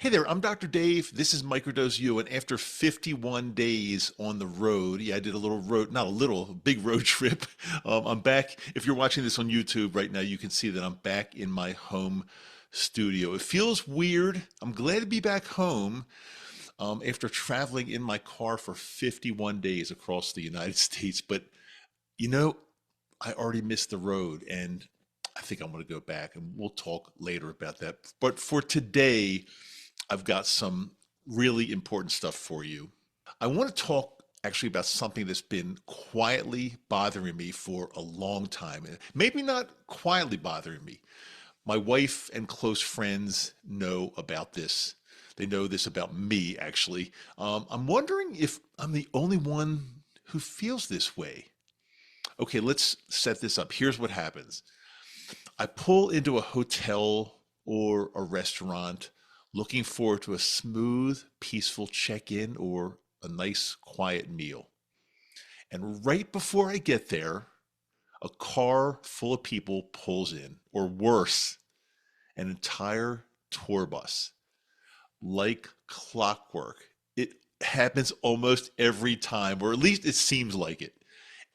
Hey there, I'm Dr. Dave. This is Microdose U, and after 51 days on the road, yeah, I did a little road, not a little, a big road trip. I'm back. If you're watching this on YouTube right now, you can see that I'm back in my home studio. It feels weird. I'm glad to be back home after traveling in my car for 51 days across the United States. But you know, I already missed the road, and I think I'm going to go back, and we'll talk later about that. But for today, I've got some really important stuff for you. I want to talk actually about something that's been quietly bothering me for a long time. Maybe not quietly bothering me. My wife and close friends know about this. They know this about me, actually. I'm wondering if I'm the only one who feels this way. Okay, let's set this up. Here's what happens. I pull into a hotel or a restaurant looking forward to a smooth, peaceful check in or a nice, quiet meal. And right before I get there, a car full of people pulls in, or worse, an entire tour bus, like clockwork. It happens almost every time, or at least it seems like it.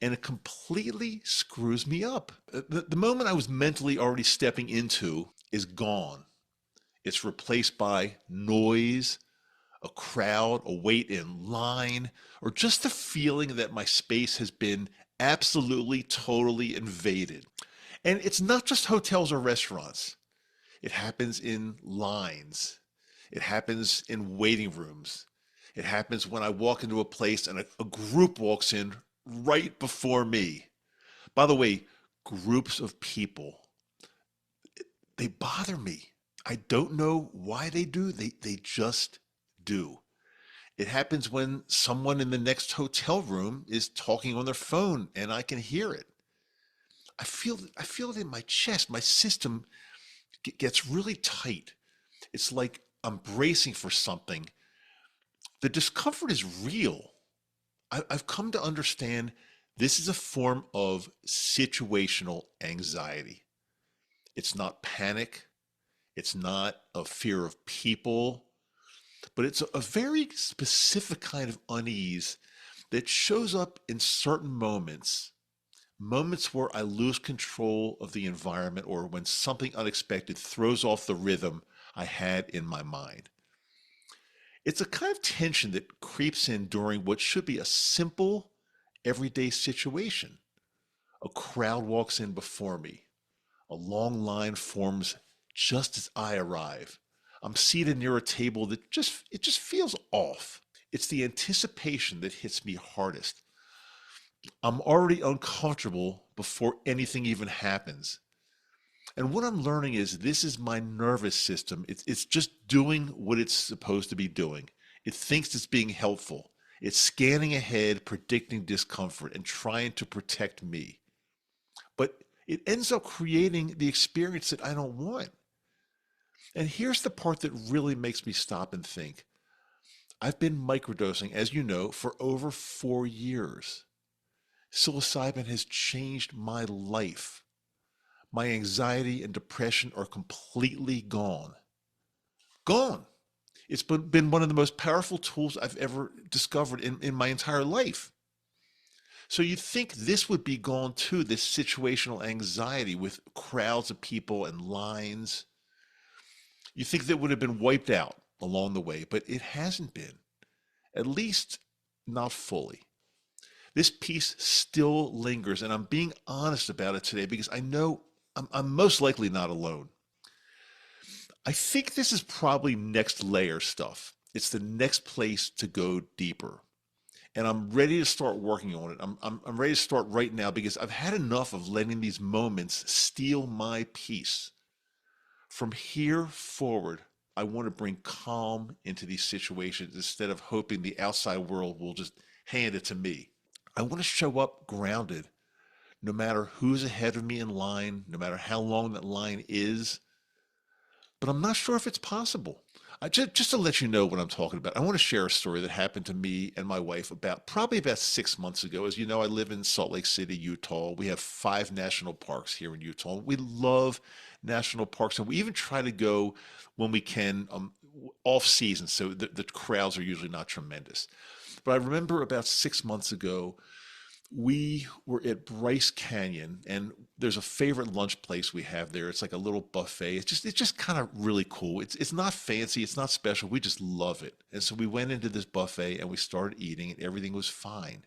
And it completely screws me up. The moment I was mentally already stepping into is gone. It's replaced by noise, a crowd, a wait in line, or just the feeling that my space has been absolutely, totally invaded. And it's not just hotels or restaurants. It happens in lines. It happens in waiting rooms. It happens when I walk into a place and a group walks in right before me. By the way, groups of people, they bother me. I don't know why they do. They just do. It happens when someone in the next hotel room is talking on their phone and I can hear it. I feel it in my chest. My system gets really tight. It's like I'm bracing for something. The discomfort is real. I've come to understand this is a form of situational anxiety. It's not panic. It's not a fear of people, but it's a very specific kind of unease that shows up in certain moments, moments where I lose control of the environment or when something unexpected throws off the rhythm I had in my mind. It's a kind of tension that creeps in during what should be a simple, everyday situation. A crowd walks in before me. A long line forms just as I arrive. I'm seated near a table that just feels off. It's the anticipation that hits me hardest. I'm already uncomfortable before anything even happens. And what I'm learning is this is my nervous system. It's just doing what it's supposed to be doing. It thinks it's being helpful. It's scanning ahead, predicting discomfort, and trying to protect me. But it ends up creating the experience that I don't want. And here's the part that really makes me stop and think. I've been microdosing, as you know, for over 4 years. Psilocybin has changed my life. My anxiety and depression are completely gone. Gone. It's been one of the most powerful tools I've ever discovered in my entire life. So you think this would be gone too, this situational anxiety with crowds of people and lines. You think that would have been wiped out along the way, but it hasn't been, at least not fully. This piece still lingers, and I'm being honest about it today because I know I'm most likely not alone. I think this is probably next layer stuff. It's the next place to go deeper. And I'm ready to start working on it. I'm ready to start right now because I've had enough of letting these moments steal my peace. From here forward, I want to bring calm into these situations instead of hoping the outside world will just hand it to me. I want to show up grounded, no matter who's ahead of me in line, no matter how long that line is. But I'm not sure if it's possible. Just to let you know what I'm talking about, I want to share a story that happened to me and my wife probably about 6 months ago. As you know, I live in Salt Lake City, Utah. We have 5 national parks here in Utah. We love national parks, and we even try to go when we can. off season, so the crowds are usually not tremendous. But I remember about 6 months ago, we were at Bryce Canyon, and there's a favorite lunch place we have there. It's like a little buffet. It's just kind of really cool. It's not fancy, it's not special. We just love it. And so we went into this buffet and we started eating, and everything was fine.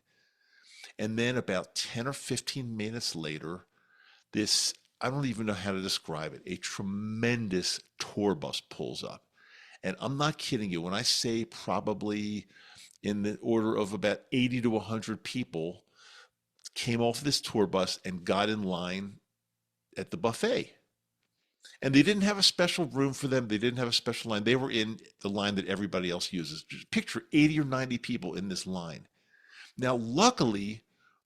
And then about 10 or 15 minutes later, this, I don't even know how to describe it, a tremendous tour bus pulls up. And I'm not kidding you when I say probably in the order of about 80 to 100 people came off this tour bus and got in line at the buffet. And they didn't have a special room for them. They didn't have a special line. They were in the line that everybody else uses. Just picture 80 or 90 people in this line. Now, luckily,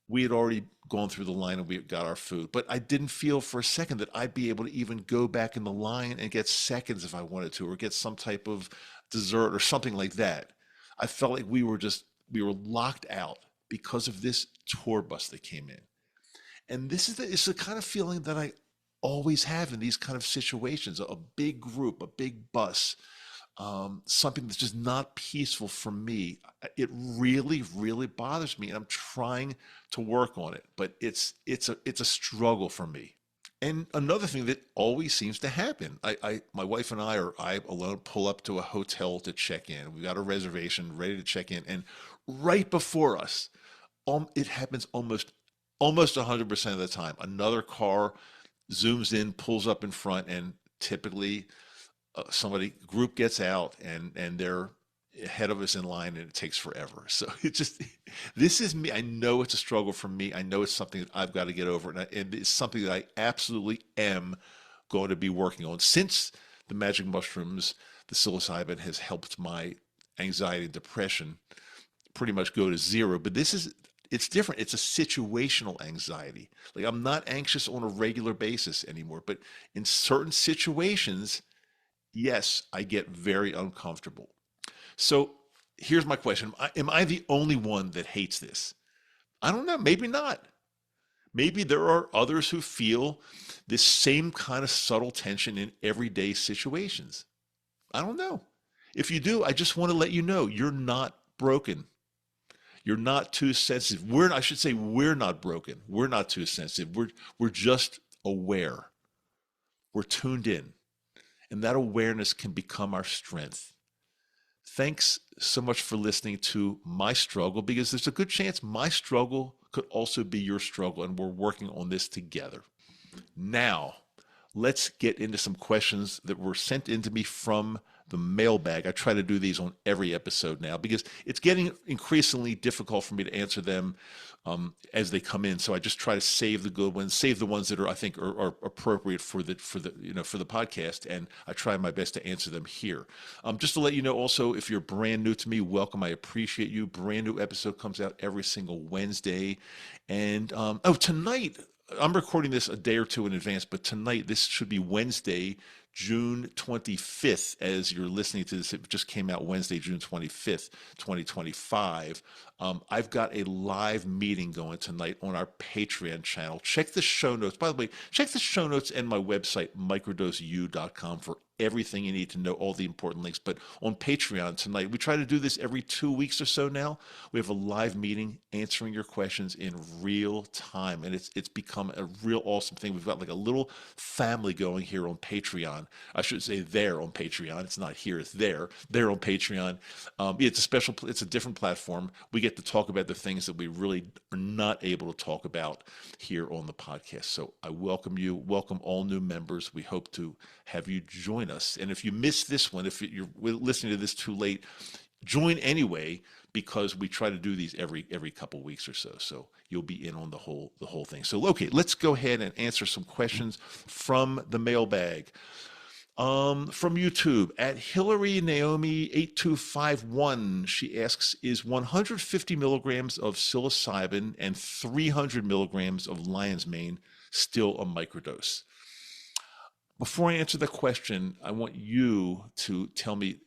we had already gone through the line and we got our food, but I didn't feel for a second that I'd be able to even go back in the line and get seconds if I wanted to, or get some type of dessert or something like that. I felt like we were locked out because of this tour bus that came in. And it's the kind of feeling that I always have in these kind of situations, a big group, a big bus, something that's just not peaceful for me. It really, really bothers me, and I'm trying to work on it, but it's a struggle for me. And another thing that always seems to happen, my wife and I alone pull up to a hotel to check in. We got a reservation ready to check in, and right before us, it happens almost 100% of the time. Another car zooms in, pulls up in front, and typically somebody group gets out and they're ahead of us in line, and it takes forever. So this is me. I know it's a struggle for me. I know it's something that I've got to get over, and it's something that I absolutely am going to be working on. Since the magic mushrooms, the psilocybin has helped my anxiety and depression pretty much go to zero. But it's different. It's a situational anxiety. Like, I'm not anxious on a regular basis anymore, but in certain situations, yes, I get very uncomfortable. So here's my question. Am I the only one that hates this? I don't know. Maybe not. Maybe there are others who feel this same kind of subtle tension in everyday situations. I don't know. If you do, I just want to let you know you're not broken. You're not too sensitive. I should say, we're not broken. We're not too sensitive. We're just aware. We're tuned in. And that awareness can become our strength. Thanks so much for listening to my struggle, because there's a good chance my struggle could also be your struggle, and we're working on this together. Now, let's get into some questions that were sent in to me from the mailbag. I try to do these on every episode now because it's getting increasingly difficult for me to answer them as they come in. So I just try to save the good ones, save the ones that I think are appropriate for the for the podcast, and I try my best to answer them here. Just to let you know, also, if you're brand new to me, welcome. I appreciate you. Brand new episode comes out every single Wednesday, and tonight. I'm recording this a day or two in advance, but tonight, this should be Wednesday, June 25th, as you're listening to this. It just came out Wednesday, June 25th, 2025. I've got a live meeting going tonight on our Patreon channel. Check the show notes. By the way, check the show notes and my website, microdoseu.com, for everything you need to know, all the important links. But on Patreon tonight, we try to do this every 2 weeks or so now. We have a live meeting answering your questions in real time, and it's become a real awesome thing. We've got like a little family going here on Patreon. I should say there on Patreon. It's not here, it's there. There on Patreon. It's a different platform. We get to talk about the things that we really are not able to talk about here on the podcast. So I welcome you. Welcome all new members. We hope to have you join us. And if you missed this one, if you're listening to this too late, join anyway, because we try to do these every couple weeks or so. So you'll be in on the whole thing. So okay, let's go ahead and answer some questions from the mailbag. From YouTube at Hillary Naomi 8251, she asks, is 150 milligrams of psilocybin and 300 milligrams of lion's mane still a microdose? Before I answer the question, I want you to tell me,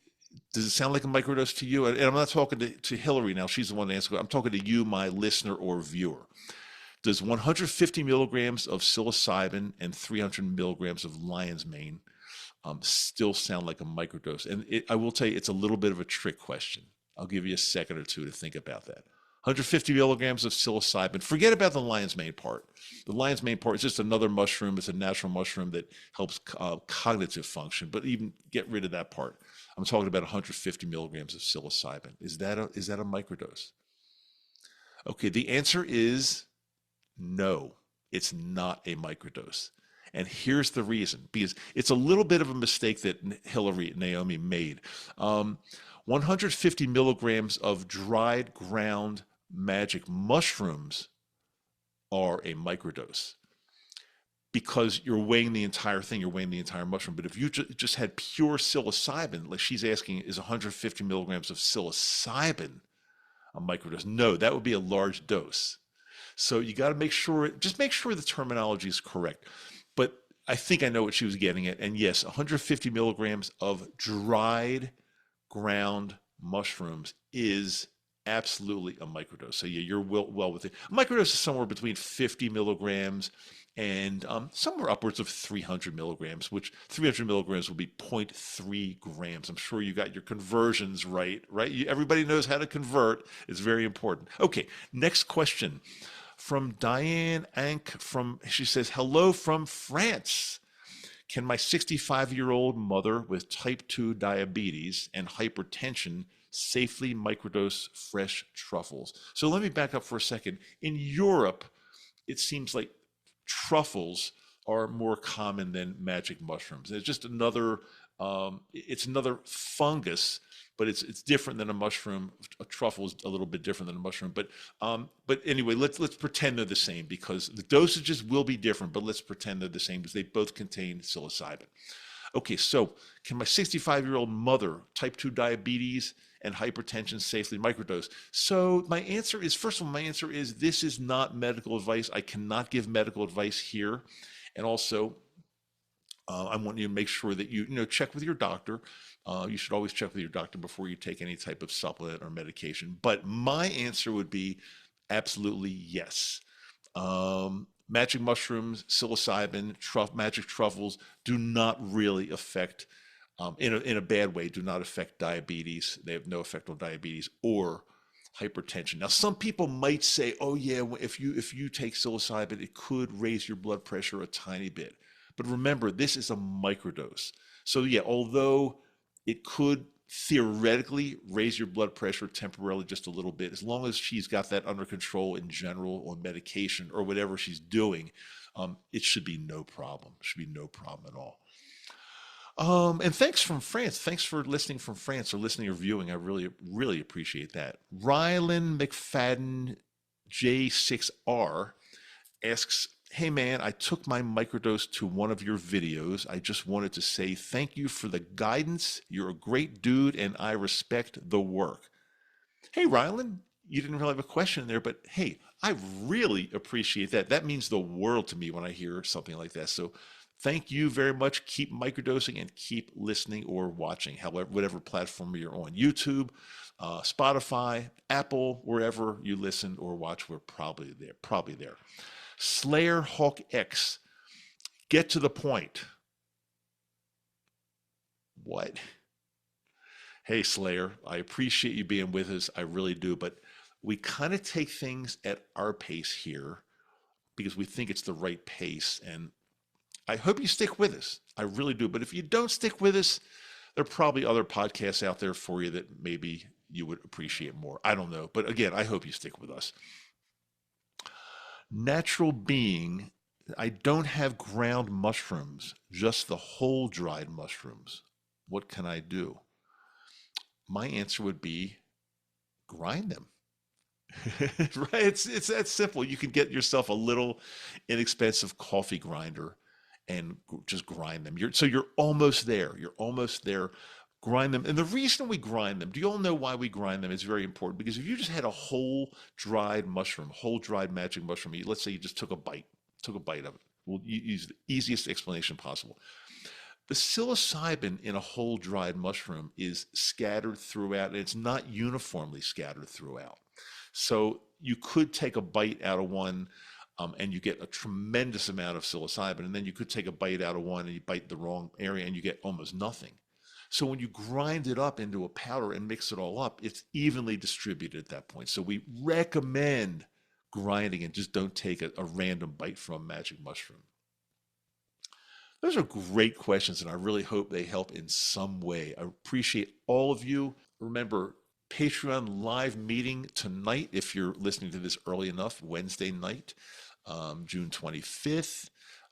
does it sound like a microdose to you? And I'm not talking to Hillary now. She's the one to answer. I'm talking to you, my listener or viewer. Does 150 milligrams of psilocybin and 300 milligrams of lion's mane still sound like a microdose. And I will tell you, it's a little bit of a trick question. I'll give you a second or two to think about that. 150 milligrams of psilocybin. Forget about the lion's mane part. The lion's mane part is just another mushroom. It's a natural mushroom that helps cognitive function. But even get rid of that part. I'm talking about 150 milligrams of psilocybin. Is that a microdose? Okay, the answer is no, it's not a microdose. And here's the reason, because it's a little bit of a mistake that Naomi made. 150 milligrams of dried ground magic mushrooms are a microdose because you're weighing the entire thing, you're weighing the entire mushroom. But if you just had pure psilocybin, like she's asking, is 150 milligrams of psilocybin a microdose? No, that would be a large dose. So you got to just make sure the terminology is correct. But I think I know what she was getting at. And yes, 150 milligrams of dried ground mushrooms is absolutely a microdose. So yeah, you're well within. A microdose is somewhere between 50 milligrams and somewhere upwards of 300 milligrams, which 300 milligrams will be zero point 0.3 grams. I'm sure you got your conversions right? Everybody knows how to convert. It's very important. Okay, next question from Diane Ank. She says, hello from France. Can my 65-year-old mother with type 2 diabetes and hypertension safely microdose fresh truffles? So let me back up for a second. In Europe, it seems like truffles are more common than magic mushrooms. It's just it's another fungus, but it's different than a mushroom. A truffle is a little bit different than a mushroom, but anyway, let's pretend they're the same because the dosages will be different. But let's pretend they're the same because they both contain psilocybin. Okay, so can my 65-year-old mother, type 2 diabetes and hypertension safely microdose? So my answer is, first of all, this is not medical advice. I cannot give medical advice here. And also, I want you to make sure that you check with your doctor. You should always check with your doctor before you take any type of supplement or medication. But my answer would be absolutely yes. Magic mushrooms, psilocybin, magic truffles do not really affect, in a bad way, do not affect diabetes. They have no effect on diabetes or hypertension. Now, some people might say, oh yeah, if you take psilocybin, it could raise your blood pressure a tiny bit. But remember, this is a microdose. So yeah, although it could theoretically raise your blood pressure temporarily just a little bit, as long as she's got that under control in general on medication or whatever she's doing, it should be no problem. It should be no problem at all. And thanks from France. Thanks for listening from France or listening or viewing. I really, really appreciate that. Rylan McFadden J6R asks, hey man, I took my microdose to one of your videos. I just wanted to say thank you for the guidance. You're a great dude and I respect the work. Hey Rylan, you didn't really have a question there, but hey, I really appreciate that. That means the world to me when I hear something like that. So thank you very much. Keep microdosing and keep listening or watching, however, whatever platform you're on. YouTube, Spotify, Apple, wherever you listen or watch, we're probably there. Slayer Hawk X, get to the point. What? Hey Slayer, I appreciate you being with us. I really do, but we kind of take things at our pace here because we think it's the right pace. And I hope you stick with us. I really do. But if you don't stick with us, there are probably other podcasts out there for you that maybe you would appreciate more. I don't know. But again, I hope you stick with us. Natural being, I don't have ground mushrooms, just the whole dried mushrooms. What can I do? My answer would be grind them. Right? It's that simple. You can get yourself a little inexpensive coffee grinder and just grind them. You're almost there. You're almost there. Grind them. And the reason we grind them, do you all know why we grind them? It's very important because if you just had a whole dried mushroom, whole dried magic mushroom, let's say you just took a bite of it. We'll use the easiest explanation possible. The psilocybin in a whole dried mushroom is scattered throughout, and it's not uniformly scattered throughout. So you could take a bite out of one, and you get a tremendous amount of psilocybin. And then you could take a bite out of one and you bite the wrong area and you get almost nothing. So when you grind it up into a powder and mix it all up, it's evenly distributed at that point. So we recommend grinding and just don't take a random bite from magic mushroom. Those are great questions, and I really hope they help in some way. I appreciate all of you. Remember, Patreon live meeting tonight, if you're listening to this early enough, Wednesday night, June 25th.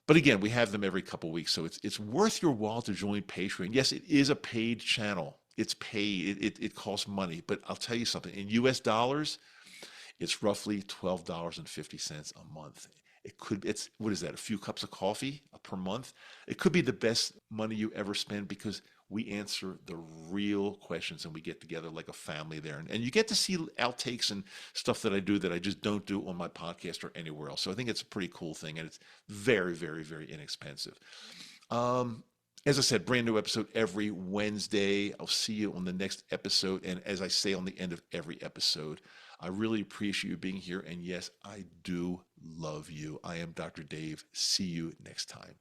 But again, we have them every couple weeks, so it's worth your while to join Patreon. Yes, it is a paid channel. It's paid. It costs money. But I'll tell you something. In US dollars, it's roughly $12.50 a month. It's, what is that, a few cups of coffee per month? It could be the best money you ever spend because we answer the real questions and we get together like a family there. And you get to see outtakes and stuff that I do that I just don't do on my podcast or anywhere else. So I think it's a pretty cool thing, and it's very, very, very inexpensive. As I said, brand new episode every Wednesday. I'll see you on the next episode. And as I say on the end of every episode, I really appreciate you being here. And yes, I do love you. I am Dr. Dave. See you next time.